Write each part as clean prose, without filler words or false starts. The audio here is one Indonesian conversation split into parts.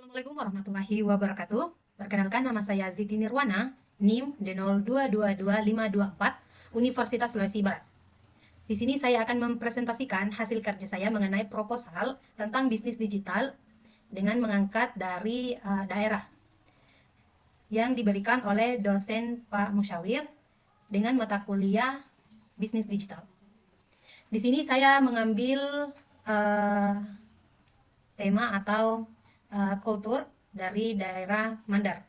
Assalamualaikum warahmatullahi wabarakatuh. Perkenalkan, nama saya Ziti Nirwana, NIM D02222524, Universitas Sulawesi Barat. Di sini saya akan mempresentasikan hasil kerja saya mengenai proposal tentang bisnis digital dengan mengangkat dari daerah yang diberikan oleh dosen Pak Musyawir dengan mata kuliah bisnis digital. Di sini saya mengambil uh, tema atau kultur dari daerah Mandar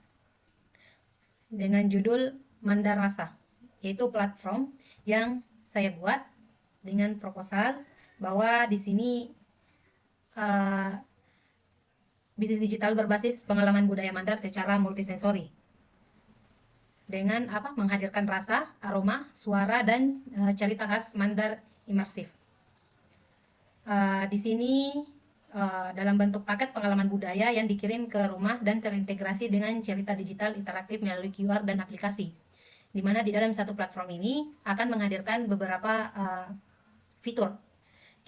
dengan judul Mandar Rasa, yaitu platform yang saya buat dengan proposal bahwa di sini uh, bisnis digital berbasis pengalaman budaya Mandar secara multisensori dengan menghadirkan rasa, aroma, suara, dan cerita khas Mandar imersif. Di sini dalam bentuk paket pengalaman budaya yang dikirim ke rumah dan terintegrasi dengan cerita digital interaktif melalui QR dan aplikasi. Di mana di dalam satu platform ini akan menghadirkan beberapa fitur.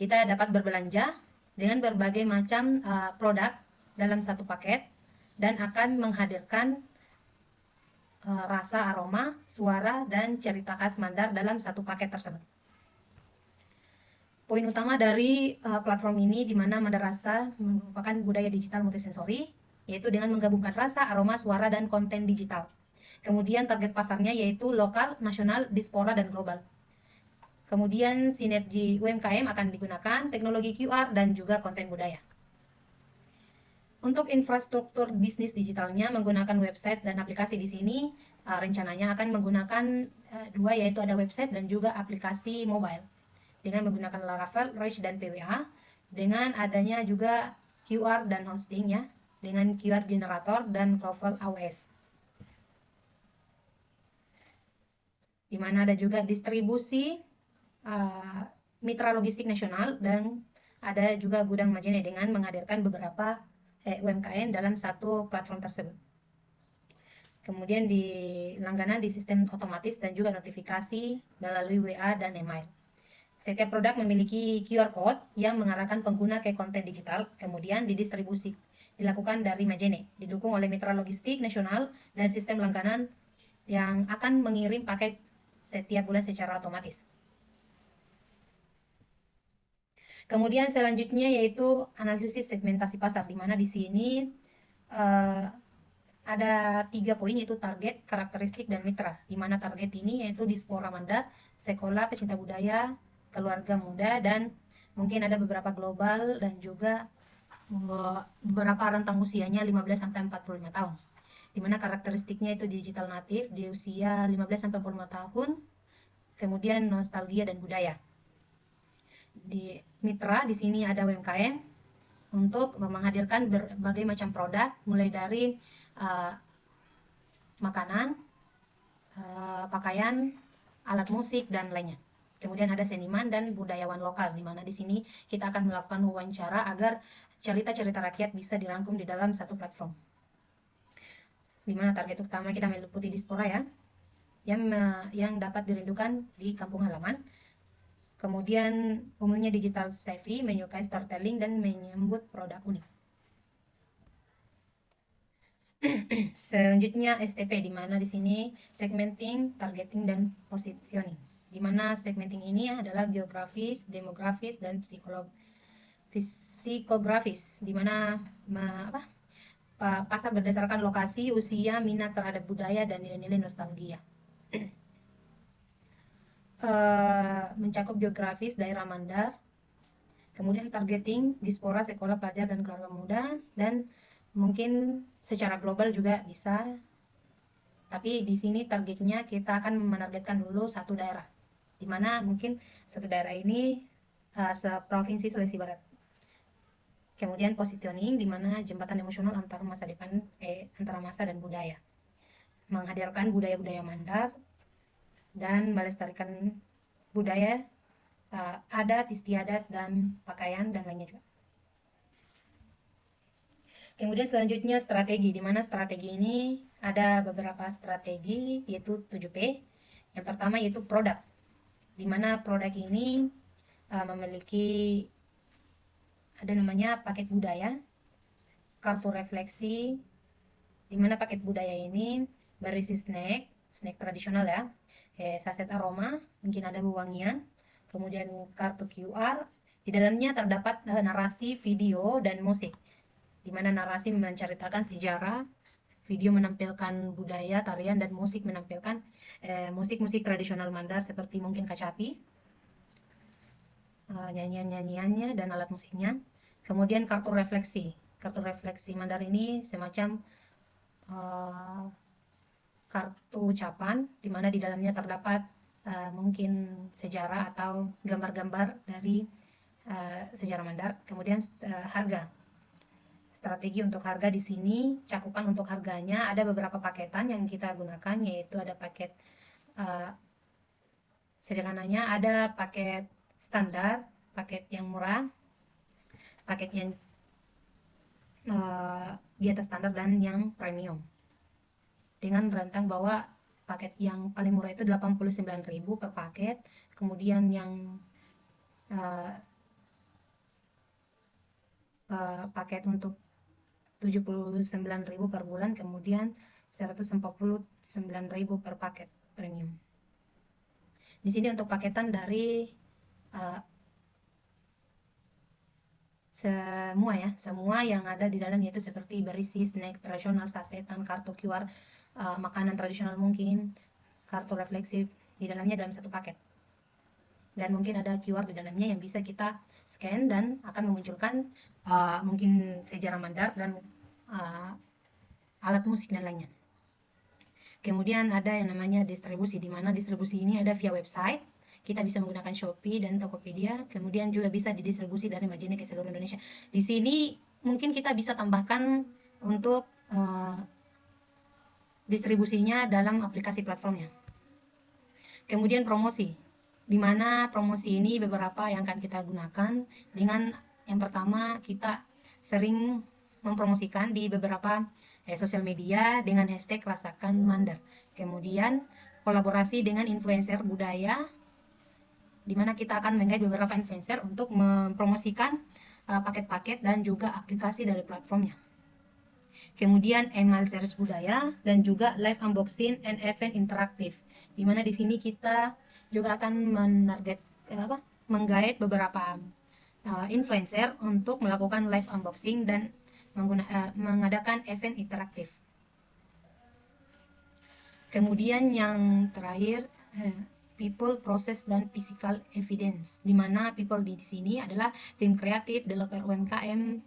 Kita dapat berbelanja dengan berbagai macam produk dalam satu paket dan akan menghadirkan rasa, aroma, suara, dan cerita khas Mandar dalam satu paket tersebut. Poin utama dari platform ini di mana Mandar Rasa merupakan budaya digital multisensori, yaitu dengan menggabungkan rasa, aroma, suara, dan konten digital. Kemudian target pasarnya yaitu lokal, nasional, diaspora, dan global. Kemudian sinergi UMKM akan digunakan, teknologi QR, dan juga konten budaya. Untuk infrastruktur bisnis digitalnya menggunakan website dan aplikasi di sini, rencananya akan menggunakan dua, yaitu ada website dan juga aplikasi mobile dengan menggunakan Laravel, Rush, dan PWA, dengan adanya juga QR dan hosting ya, dengan QR generator dan Clover AWS. Di mana ada juga distribusi mitra logistik nasional dan ada juga gudang Majene dengan menghadirkan beberapa UMKM dalam satu platform tersebut. Kemudian di langganan di sistem otomatis dan juga notifikasi melalui WA dan email. Setiap produk memiliki QR Code yang mengarahkan pengguna ke konten digital, kemudian didistribusi. Dilakukan dari Majene, didukung oleh mitra logistik nasional dan sistem langganan yang akan mengirim paket setiap bulan secara otomatis. Kemudian selanjutnya yaitu analisis segmentasi pasar, di mana di sini ada 3 poin, yaitu target, karakteristik, dan mitra. Di mana target ini yaitu diaspora Mandar, sekolah, pecinta budaya, keluarga muda, dan mungkin ada beberapa global dan juga beberapa rentang usianya 15-45 tahun. Di mana karakteristiknya itu digital native di usia 15-45 tahun, kemudian nostalgia dan budaya. Di mitra di sini ada UMKM untuk menghadirkan berbagai macam produk, mulai dari makanan, pakaian, alat musik, dan lainnya. Kemudian ada seniman dan budayawan lokal, di mana di sini kita akan melakukan wawancara agar cerita-cerita rakyat bisa dirangkum di dalam satu platform. Di mana target utama kita meliputi diaspora ya, yang dapat dirindukan di kampung halaman. Kemudian umumnya digital savvy, menyukai storytelling, dan menyambut produk unik. Selanjutnya STP, di mana di sini segmenting, targeting, dan positioning. Di mana segmenting ini adalah geografis, demografis, dan psikografis, di mana pasar berdasarkan lokasi, usia, minat terhadap budaya, dan nilai-nilai nostalgia. Mencakup geografis daerah Mandar, kemudian targeting diaspora, sekolah, pelajar, dan keluarga muda, dan mungkin secara global juga bisa, tapi di sini targetnya kita akan menargetkan dulu satu daerah, di mana mungkin satu daerah ini seprovinsi Sulawesi Barat. Kemudian positioning, di mana jembatan emosional antara masa depan antara masa dan budaya, menghadirkan budaya-budaya Mandar dan melestarikan budaya adat, istiadat, dan pakaian, dan lainnya juga. Kemudian selanjutnya strategi, di mana strategi ini ada beberapa strategi, yaitu 7P. Yang pertama yaitu produk, di mana produk ini memiliki ada namanya paket budaya, kartu refleksi, di mana paket budaya ini berisi snack tradisional ya, saset aroma, mungkin ada wewangian, kemudian kartu QR, di dalamnya terdapat narasi, video, dan musik, di mana narasi menceritakan sejarah, video menampilkan budaya, tarian, dan musik menampilkan musik-musik tradisional Mandar seperti mungkin kacapi, nyanyian-nyanyiannya dan alat musiknya. Kemudian kartu refleksi. Kartu refleksi Mandar ini semacam kartu ucapan di mana di dalamnya terdapat mungkin sejarah atau gambar-gambar dari sejarah Mandar. Kemudian harga. Strategi untuk harga di sini, cakupan untuk harganya ada beberapa paketan yang kita gunakan, yaitu ada paket sederhananya, ada paket standar, paket yang murah, paket yang di atas standar, dan yang premium. Dengan rentang bahwa paket yang paling murah itu 89.000 per paket, kemudian yang paket untuk 79.000 per bulan, kemudian 149.000 per paket premium. Di sini untuk paketan dari semua yang ada di dalam, yaitu seperti berisi snack tradisional, sasetan, kartu QR, makanan tradisional mungkin, kartu refleksi di dalamnya dalam satu paket. Dan mungkin ada QR di dalamnya yang bisa kita scan dan akan memunculkan mungkin sejarah Mandar dan alat musik dan lainnya. Kemudian ada yang namanya distribusi, di mana distribusi ini ada via website. Kita bisa menggunakan Shopee dan Tokopedia, kemudian juga bisa didistribusi dari Majene ke seluruh Indonesia. Di sini mungkin kita bisa tambahkan untuk distribusinya dalam aplikasi platformnya. Kemudian promosi, di mana promosi ini beberapa yang akan kita gunakan dengan yang pertama, kita sering mempromosikan di beberapa sosial media dengan hashtag Rasakan Mandar. Kemudian kolaborasi dengan influencer budaya, di mana kita akan menggait beberapa influencer untuk mempromosikan paket-paket dan juga aplikasi dari platformnya. Kemudian email series budaya dan juga live unboxing and event interaktif, di mana di sini kita juga akan menggait beberapa influencer untuk melakukan live unboxing dan mengadakan event interaktif. Kemudian yang terakhir, people, process, dan physical evidence, di mana people di sini adalah tim kreatif, developer UMKM,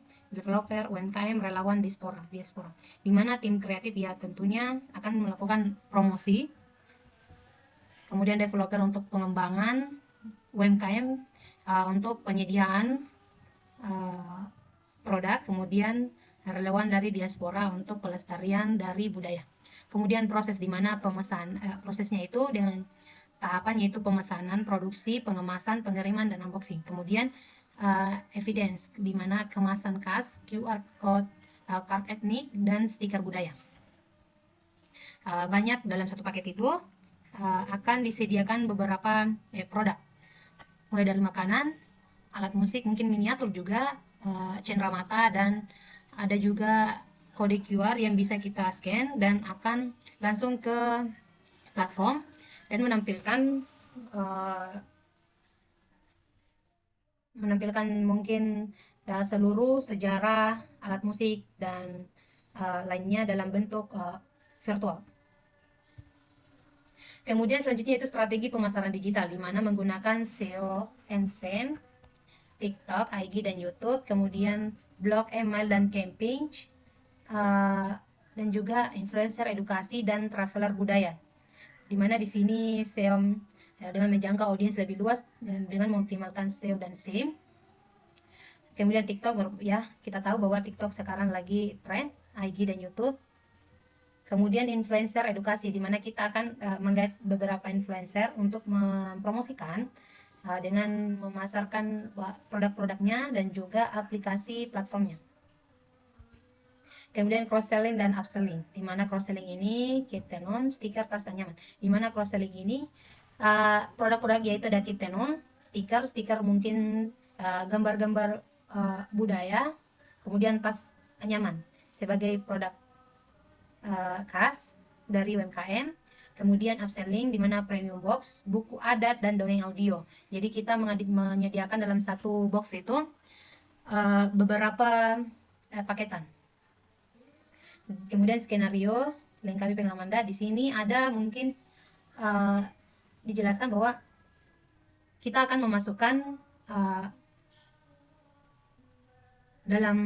relawan diaspora, di mana tim kreatif ya tentunya akan melakukan promosi, kemudian developer untuk pengembangan UMKM untuk penyediaan produk, kemudian relawan dari diaspora untuk pelestarian dari budaya. Kemudian proses, di mana prosesnya itu dengan tahapan, yaitu pemesanan, produksi, pengemasan, pengiriman, dan unboxing. Kemudian evidence, di mana kemasan khas, QR code, card etnik, dan stiker budaya. Banyak dalam satu paket itu akan disediakan beberapa produk, mulai dari makanan, alat musik, mungkin miniatur juga, cenderamata, dan ada juga kode QR yang bisa kita scan dan akan langsung ke platform dan menampilkan mungkin seluruh sejarah alat musik dan lainnya dalam bentuk virtual. Kemudian selanjutnya itu strategi pemasaran digital, di mana menggunakan SEO and SEM, TikTok, IG, dan YouTube, kemudian blog, email, dan campaign, dan juga influencer edukasi dan traveler budaya, di mana di sini SEO dengan menjangkau audiens lebih luas dengan mengoptimalkan SEO dan SEM. Kemudian TikTok, ya kita tahu bahwa TikTok sekarang lagi tren, IG dan YouTube. Kemudian influencer edukasi, di mana kita akan menggait beberapa influencer untuk mempromosikan dengan memasarkan produk-produknya dan juga aplikasi platformnya. Kemudian cross-selling dan upselling, di mana cross-selling ini kit tenun, stiker, tas, dan nyaman. Di mana cross-selling ini produk-produk yaitu ada kit tenun, stiker mungkin gambar-gambar budaya, kemudian tas nyaman sebagai produk khas dari UMKM. Kemudian upselling di mana premium box, buku adat, dan dongeng audio. Jadi kita menyediakan dalam satu box itu beberapa paketan. Kemudian skenario lengkapi pengalaman Anda. Di sini ada mungkin dijelaskan bahwa kita akan memasukkan dalam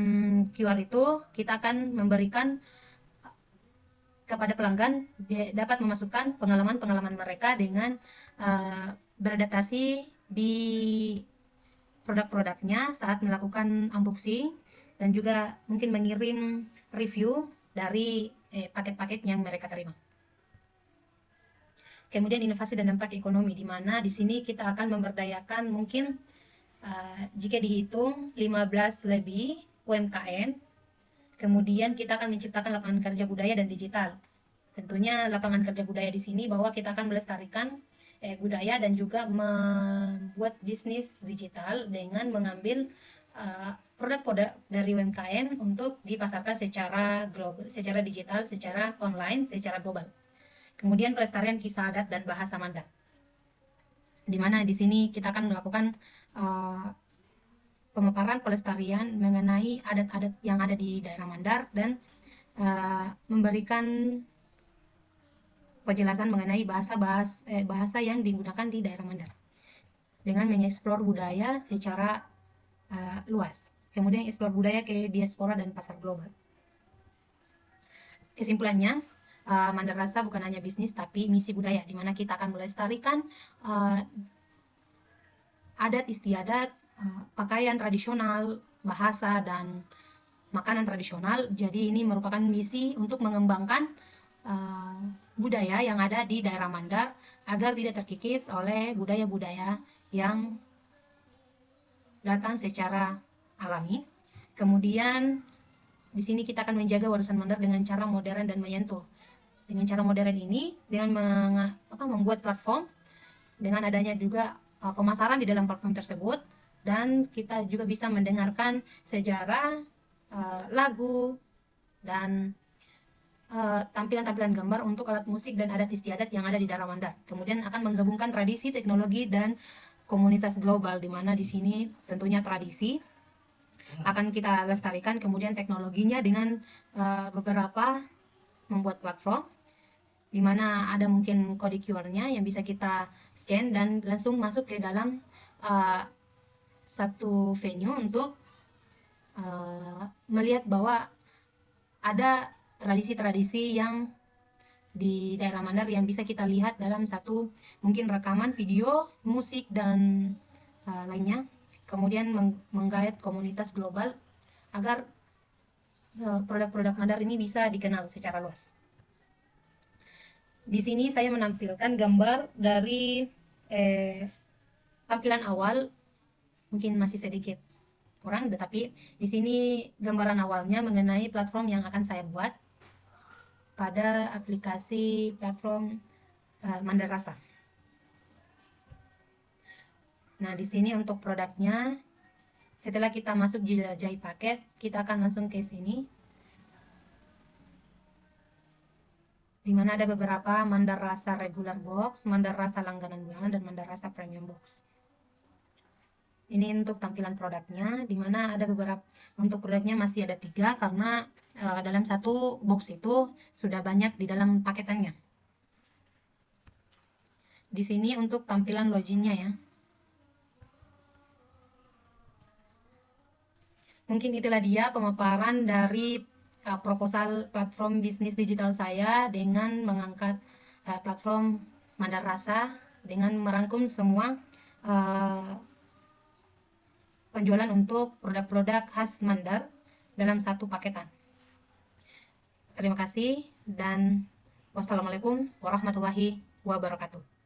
QR itu, kita akan memberikan kepada pelanggan dapat memasukkan pengalaman-pengalaman mereka dengan beradaptasi di produk-produknya saat melakukan unboxing, dan juga mungkin mengirim review dari paket-paket yang mereka terima. Kemudian inovasi dan dampak ekonomi, di mana di sini kita akan memberdayakan mungkin jika dihitung 15 lebih UMKM. Kemudian kita akan menciptakan lapangan kerja budaya dan digital. Tentunya lapangan kerja budaya di sini bahwa kita akan melestarikan budaya dan juga membuat bisnis digital dengan mengambil produk-produk dari UMKM untuk dipasarkan secara global, secara digital, secara online, secara global. Kemudian pelestarian kisah adat dan bahasa Mandar, di mana di sini kita akan melakukan pemaparan pelestarian mengenai adat-adat yang ada di daerah Mandar dan memberikan penjelasan mengenai bahasa yang digunakan di daerah Mandar dengan mengeksplor budaya secara luas. Kemudian eksplor budaya ke diaspora dan pasar global. Kesimpulannya, Mandar Rasa bukan hanya bisnis tapi misi budaya, di mana kita akan melestarikan adat istiadat, pakaian tradisional, bahasa, dan makanan tradisional. Jadi ini merupakan misi untuk mengembangkan budaya yang ada di daerah Mandar agar tidak terkikis oleh budaya-budaya yang datang secara alami. Kemudian di sini kita akan menjaga warisan Mandar dengan cara modern dan menyentuh. Dengan cara modern ini, dengan membuat platform, dengan adanya juga pemasaran di dalam platform tersebut, dan kita juga bisa mendengarkan sejarah, lagu, dan tampilan-tampilan gambar untuk alat musik dan adat istiadat yang ada di daerah Mandar. Kemudian akan menggabungkan tradisi, teknologi, dan komunitas global, di mana di sini tentunya tradisi akan kita lestarikan, kemudian teknologinya dengan beberapa membuat platform, di mana ada mungkin kode QR-nya yang bisa kita scan dan langsung masuk ke dalam satu venue untuk melihat bahwa ada tradisi-tradisi yang di daerah Mandar yang bisa kita lihat dalam satu mungkin rekaman video, musik, dan lainnya. Kemudian menggait komunitas global agar produk-produk Mandar ini bisa dikenal secara luas. Di sini saya menampilkan gambar dari tampilan awal, mungkin masih sedikit kurang, tetapi di sini gambaran awalnya mengenai platform yang akan saya buat pada aplikasi platform Mandar Rasa. Nah, di sini untuk produknya, setelah kita masuk jelajahi paket, kita akan langsung ke sini, di mana ada beberapa Mandar Rasa regular box, Mandar Rasa langganan bulanan, dan Mandar Rasa premium box. Ini untuk tampilan produknya, di mana ada beberapa, untuk produknya masih ada 3 karena dalam satu box itu sudah banyak di dalam paketannya. Di sini untuk tampilan loginnya ya. Mungkin itulah dia pemaparan dari proposal platform bisnis digital saya dengan mengangkat platform Mandar Rasa dengan merangkum semua penjualan untuk produk-produk khas Mandar dalam satu paketan. Terima kasih dan wassalamualaikum warahmatullahi wabarakatuh.